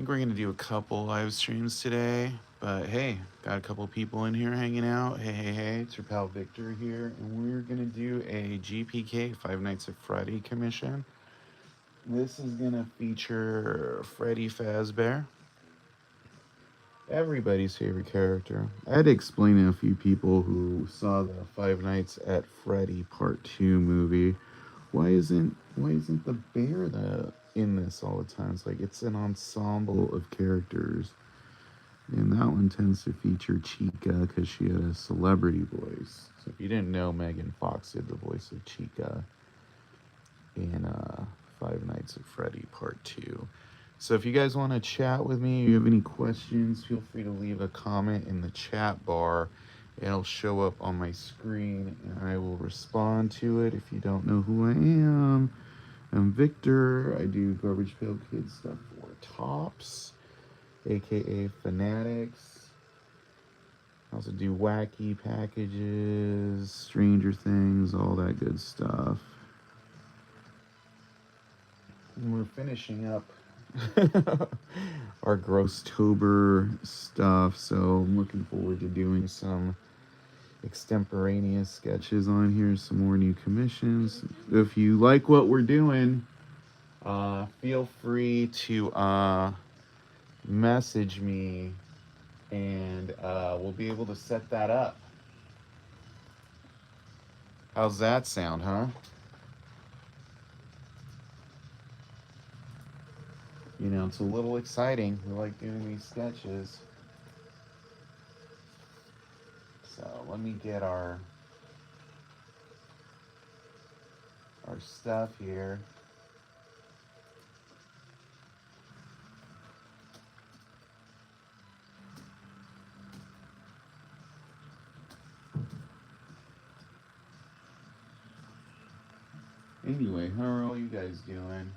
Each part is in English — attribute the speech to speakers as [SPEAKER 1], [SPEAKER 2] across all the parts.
[SPEAKER 1] think we're going to do a couple live streams today. But hey, got a couple people in here hanging out. Hey, it's your pal Victor here. And we're going to do a GPK, Five Nights at Freddy commission. This is going to feature Freddy Fazbear, everybody's favorite character. I had to explain to a few people who saw the Five Nights at Freddy Part 2 movie, why isn't the bear in this all the time? It's like it's an ensemble of characters. And that one tends to feature Chica because she had a celebrity voice. So if you didn't know, Megan Fox did the voice of Chica in Five Nights at Freddy Part 2. So if you guys want to chat with me, or you have any questions, feel free to leave a comment in the chat bar. It'll show up on my screen, and I will respond to it. If you don't know who I am, I'm Victor. I do Garbage Pail Kids stuff for Tops, aka Fanatics. I also do wacky packages, Stranger Things, all that good stuff. And we're finishing up our Grosstober stuff, so I'm looking forward to doing some extemporaneous sketches on here, some more new commissions. If you like what we're doing, feel free to message me, and we'll be able to set that up. How's that sound, huh? You know, it's a little exciting. We like doing these sketches. So let me get our stuff here. Anyway, how are all you guys doing?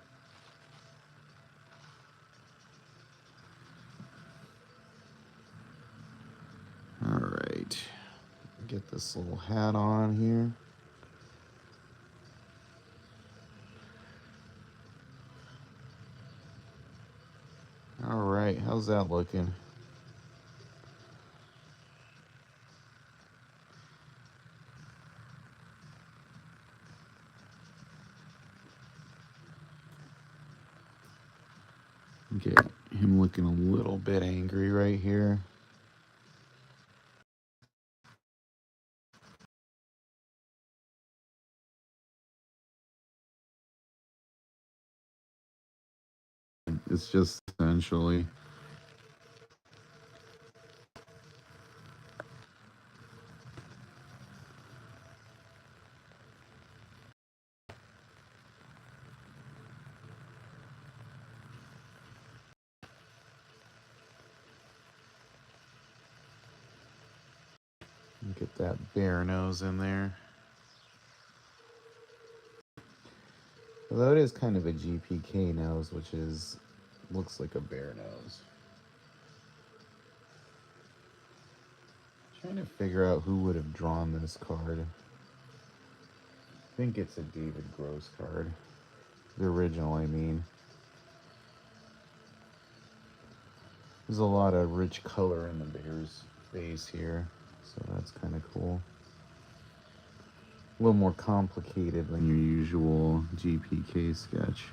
[SPEAKER 1] All right. Get this little hat on here. All right, how's that looking? Okay, him looking a little bit angry right here. It's just essentially get that bear nose in there. Although it is kind of a GPK nose, which looks like a bear nose. Trying to figure out who would have drawn this card. I think it's a David Gross card. The original, I mean. There's a lot of rich color in the bear's face here, so that's kind of cool. A little more complicated than your usual GPK sketch.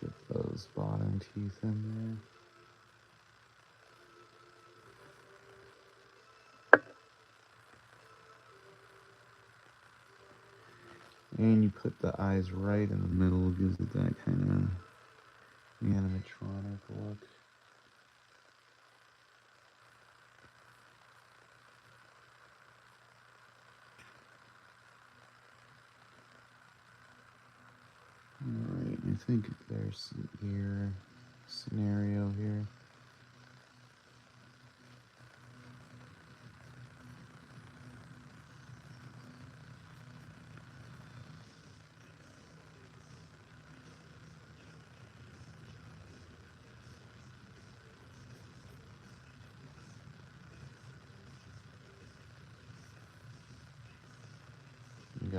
[SPEAKER 1] Get those bottom teeth in there. And you put the eyes right in the middle, gives it that kind of animatronic look. Alright, I think there's some ear scenario here.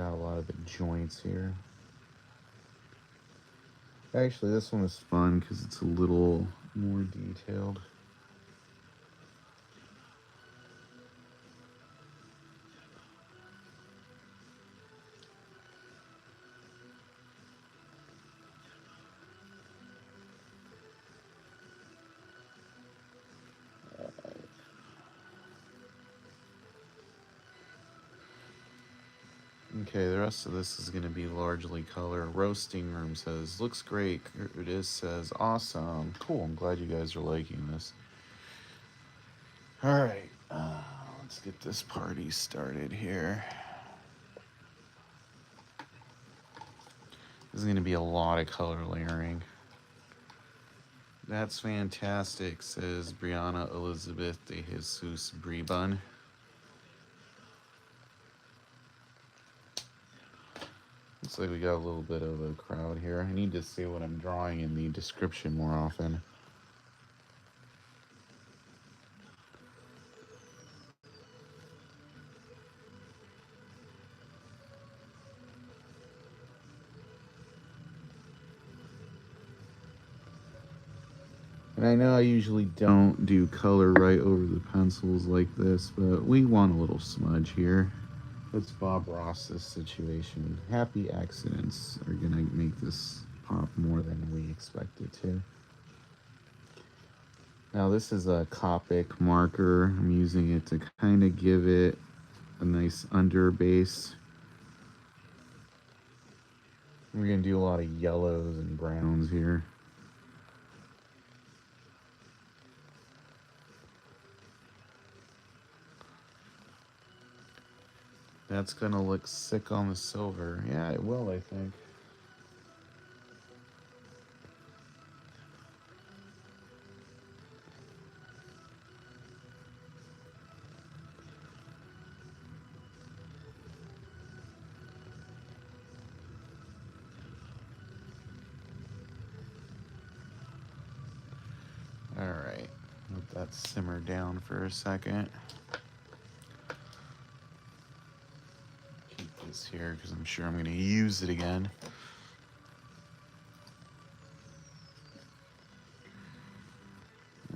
[SPEAKER 1] got a lot of the joints here. Actually, this one is fun because it's a little more detailed. Okay, the rest of this is going to be largely color. Roasting room says, looks great. It is says, awesome. Cool, I'm glad you guys are liking this. Alright, let's get this party started here. This is going to be a lot of color layering. That's fantastic, says Brianna Elizabeth de Jesus Brebun. Looks like we got a little bit of a crowd here. I need to say what I'm drawing in the description more often. And I know I usually don't do color right over the pencils like this, but we want a little smudge here. Let's Bob Ross this situation. Happy accidents are gonna make this pop more than we expected to. Now this is a Copic marker. I'm using it to kind of give it a nice under base. We're gonna do a lot of yellows and browns here. That's gonna look sick on the silver. Yeah, it will, I think. Alright, let that simmer down for a second. Keep this here because I'm sure I'm going to use it again.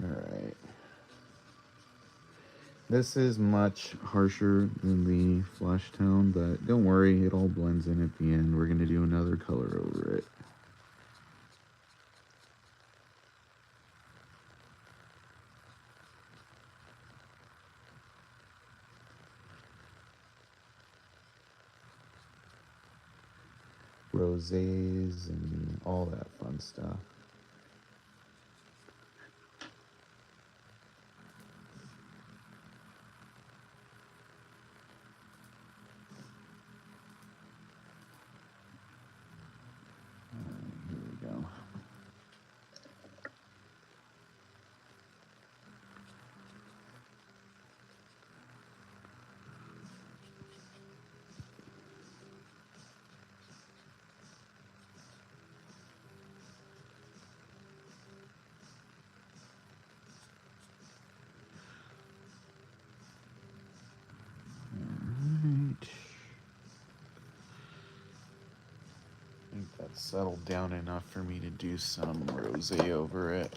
[SPEAKER 1] Alright. This is much harsher than the flesh tone, but don't worry, it all blends in at the end. We're going to do another color over it. Rosés and all that fun stuff. Here we go. I think that's settled down enough for me to do some rosé over it.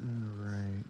[SPEAKER 1] Alright.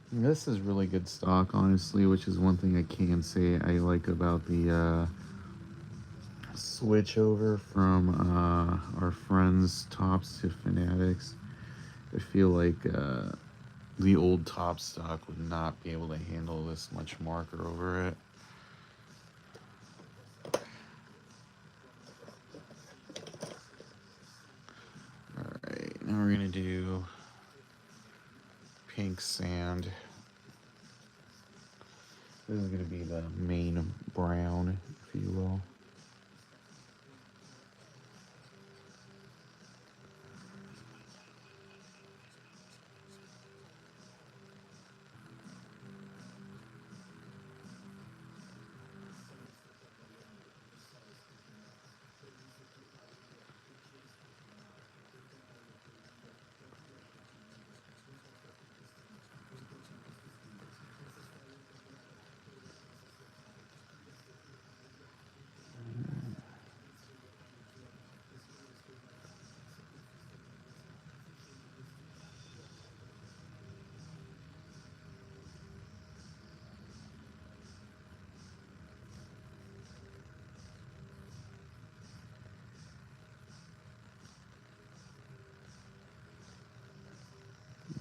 [SPEAKER 1] This is really good stock, honestly, which is one thing I can say I like about the switch over from our friends' tops to fanatics. I feel like the old top stock would not be able to handle this much marker over it. Alright, now we're going to do pink sand. This is going to be the main brown, if you will.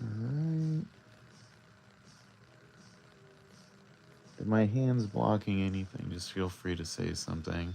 [SPEAKER 1] Alright. If my hand's blocking anything, just feel free to say something.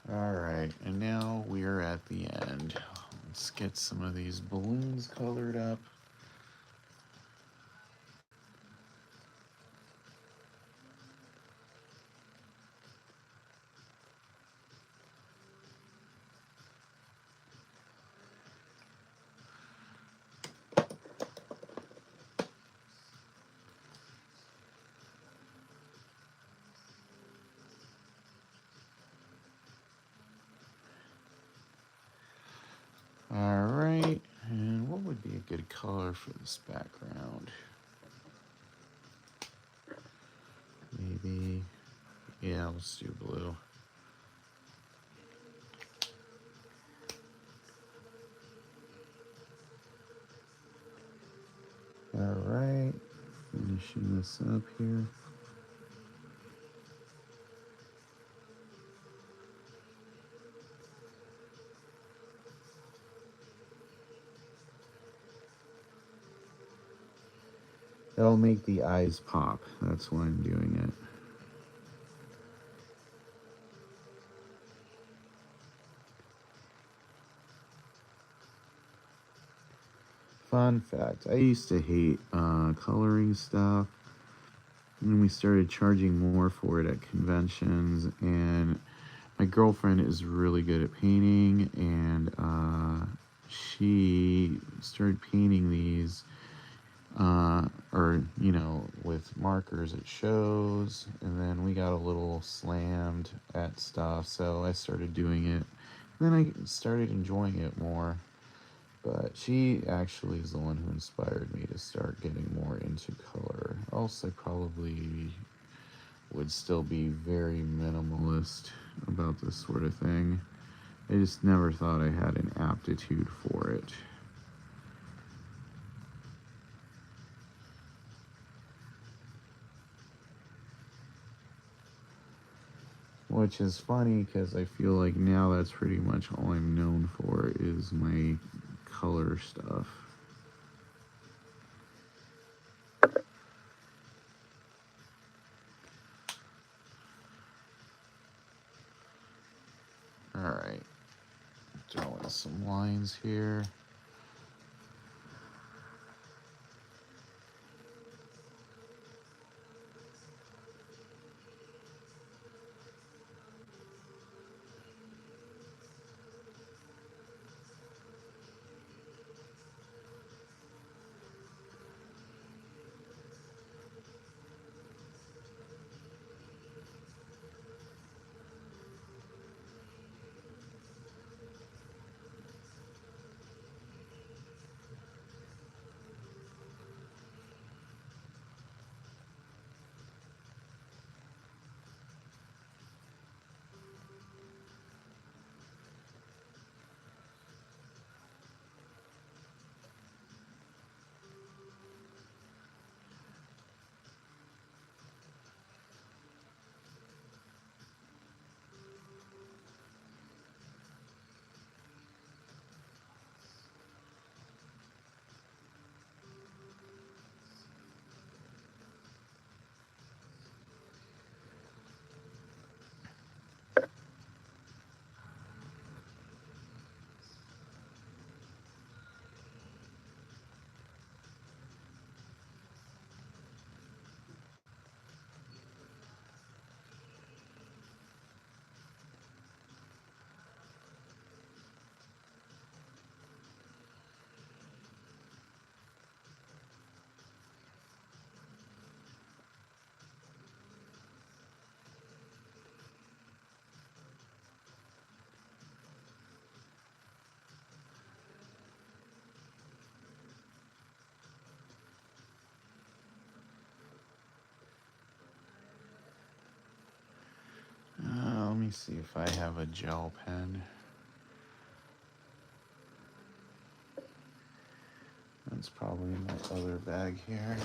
[SPEAKER 1] Alright, and now we are at the end. Let's get some of these balloons colored up. Alright, and what would be a good color for this background? Maybe, yeah, let's do blue. Alright, finishing this up here. That'll make the eyes pop. That's why I'm doing it. Fun fact, I used to hate coloring stuff. And we started charging more for it at conventions, and my girlfriend is really good at painting, and she started painting these or you know, with markers at shows, and then we got a little slammed at stuff, so I started doing it, and then I started enjoying it more. But she actually is the one who inspired me to start getting more into color. Else I probably would still be very minimalist about this sort of thing. I just never thought I had an aptitude for it. Which is funny because I feel like now that's pretty much all I'm known for is my color stuff. Alright, throw in some lines here. me see if I have a gel pen. That's probably in my other bag here.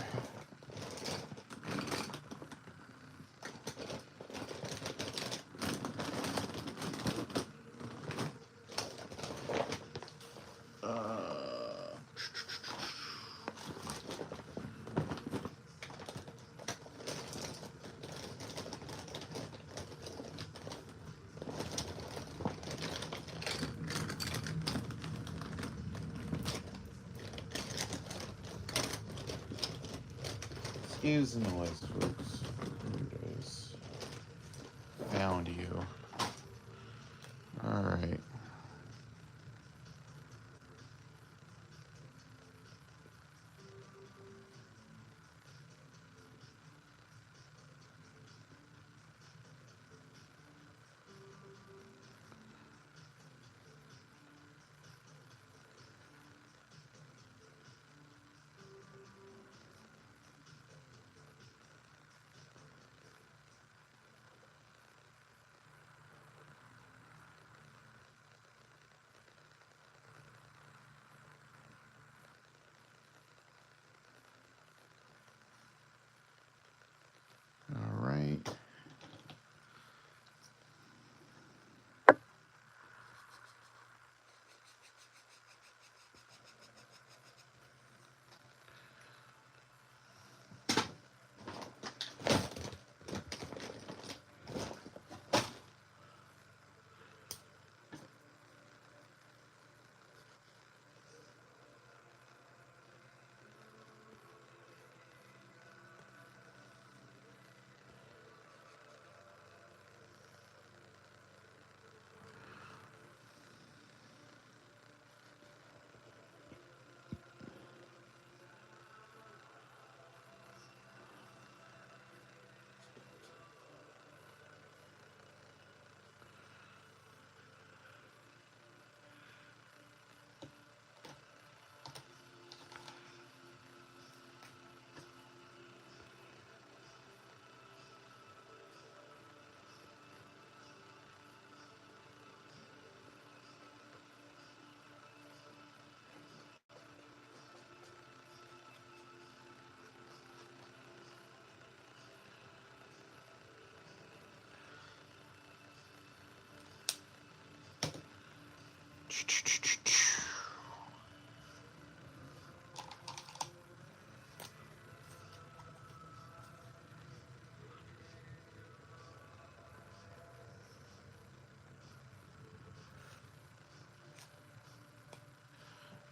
[SPEAKER 1] Excuse the noise, folks. Here it is. Found you. Alright. Alright.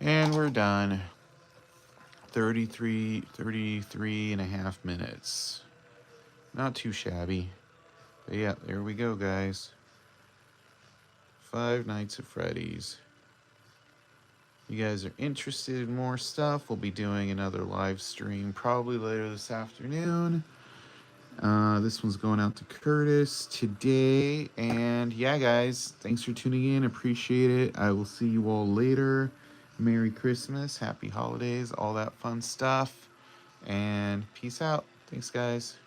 [SPEAKER 1] And we're done. 33 and a half minutes. Not too shabby. But yeah, there we go, guys. Five Nights at Freddy's. You guys are interested in more stuff, we'll be doing another live stream probably later this afternoon. This one's going out to Curtis today. And yeah, guys, thanks for tuning in. Appreciate it. I will see you all later. Merry Christmas, happy holidays, all that fun stuff. And peace out. Thanks, guys.